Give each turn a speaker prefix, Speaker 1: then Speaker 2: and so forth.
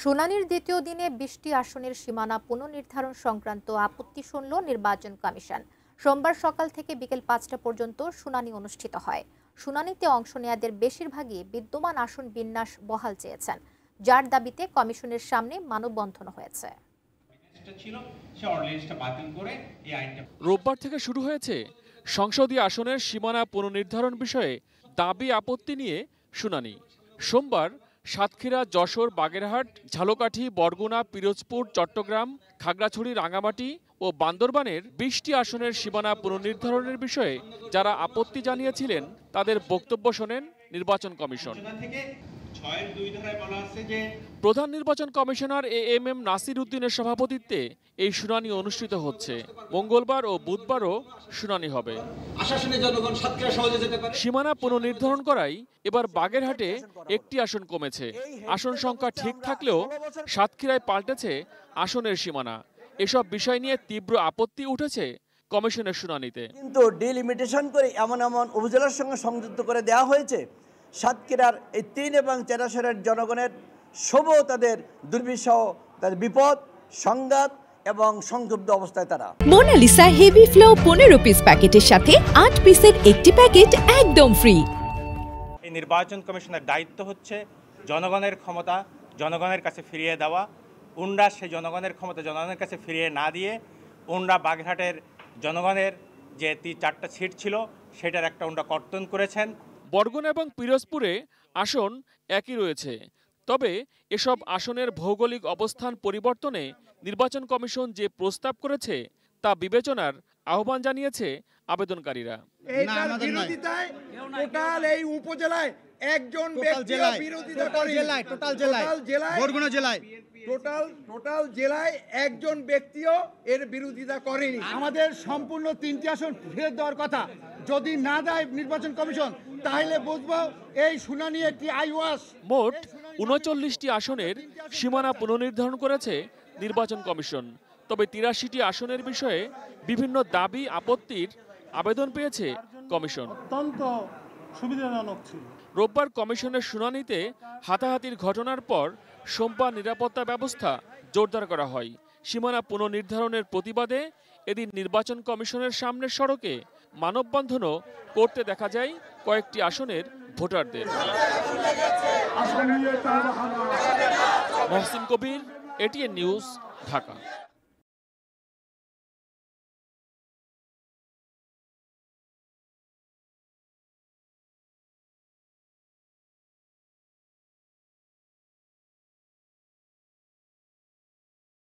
Speaker 1: শুনানির দ্বিতীয় দিনে ২০টি আসনের সীমানা পুনর্নির্ধারণ সংক্রান্ত আপত্তি শুনল নির্বাচন কমিশন। সোমবার সকাল থেকে বিকেল ৫টা পর্যন্ত শুনানি অনুষ্ঠিত হয়। শুনানিতে অংশ নেয়াদের বেশিরভাগই বিদ্যমান আসন বিন্যাস বহাল চেয়েছেন, যার দাবিতে কমিশনের সামনে মানববন্ধন হয়েছে।
Speaker 2: রোববার থেকে শুরু হয়েছে সংসদীয় আসনের সীমানা পুনর্নির্ধারণ বিষয়ে দাবি আপত্তি নিয়ে শুনানি। সোমবার সাতক্ষীরা, যশোর, বাগেরহাট, ঝালকাঠি, বরগুনা, পিরোজপুর, চট্টগ্রাম, খাগড়াছড়ি, রাঙামাটি ও বান্দরবানের ২০টি আসনের সীমানা পুনর্নির্ধারণের বিষয়ে যারা আপত্তি জানিয়েছিলেন তাদের বক্তব্য শোনেন নির্বাচন কমিশন। প্রধান নির্বাচন কমিশনার এএমএম নাসির উদ্দিনের সভাপতিত্বে এই শুনানি অনুষ্ঠিত হচ্ছে। মঙ্গলবার ও বুধবারও শুনানি হবে। সীমানা পুনর্নির্ধারণ করায় এবার বাগেরহাটে একটি আসন কমেছে। আসন সংখ্যা ঠিক থাকলেও সাতক্ষীরায় পাল্টেছে আসনের সীমানা। এসব বিষয় নিয়ে তীব্র আপত্তি উঠেছে কমিশনের শুনানিতে।
Speaker 3: কিন্তু ডিলিমিটেশন করে এমন উপজেলার সঙ্গে সংযুক্ত করে দেওয়া হয়েছে, সাতক্ষীরার এই ৩ এবং ৪ আসনের জনগণের শুভ তাদের দুর্বিষহ, তাদের বিপদ, সংঘাত এবং সংক্ষুব্ধ অবস্থায় তারা।
Speaker 4: মোনালিসা হেভি ফ্লো 15 পিস প্যাকেটের সাথে 8 পিসের একটি প্যাকেট একদম ফ্রি।
Speaker 5: এই নির্বাচন কমিশনের দায়িত্ব হচ্ছে জনগণের ক্ষমতা জনগণের কাছে ফিরিয়ে দেওয়া। ওনরা সেই জনগণের ক্ষমতা জনগণের কাছে ফিরিয়ে না দিয়ে ওনরা বাগেরহাটের জনগণের যে 4টা সিট ছিল সেটার একটা ওনরা কর্তন করেছেন।
Speaker 2: বরগুনা এবং পিরোজপুরে আসন একই রয়েছে, তবে এসব আসনের ভৌগোলিক অবস্থান পরিবর্তনে নির্বাচন কমিশন যে প্রস্তাব করেছে তা বিবেচনার আহ্বান জানিয়েছে আবেদনকারীরা।
Speaker 6: এই উপজেলায় একজন ব্যক্তি বিরোধিতা করে, টোটাল জেলায় একজন ব্যক্তিও এর বিরোধিতা করেনি। আমাদের সম্পূর্ণ 3টি আসন ফেরত দেওয়ার কথা, যদি না দেয় নির্বাচন কমিশন তাহলে বুঝবো এই শুনানি একটি আইওয়াস।
Speaker 2: মোট ৩৯টি আসনের সীমানা পুনর্নির্ধারণ করেছে নির্বাচন কমিশন, তবে ৮৩টি আসনের বিষয়ে বিভিন্ন দাবি আপত্তির আবেদন পেয়েছে কমিশন।
Speaker 7: অত্যন্ত সুবিধাজনক ছিল।
Speaker 2: রোববার কমিশনের শুনানিতে হাতাহাতির ঘটনার পর সোমবার নিরাপত্তা ব্যবস্থা জোরদার করা হয়। সীমানা পুনর্নির্ধারণের প্রতিবাদে এদিন নির্বাচন কমিশনের সামনের সড়কে মানববন্ধনও করতে দেখা যায় কয়েকটি আসনের ভোটারদের। মহসিন কবির, এটিএন নিউজ, ঢাকা।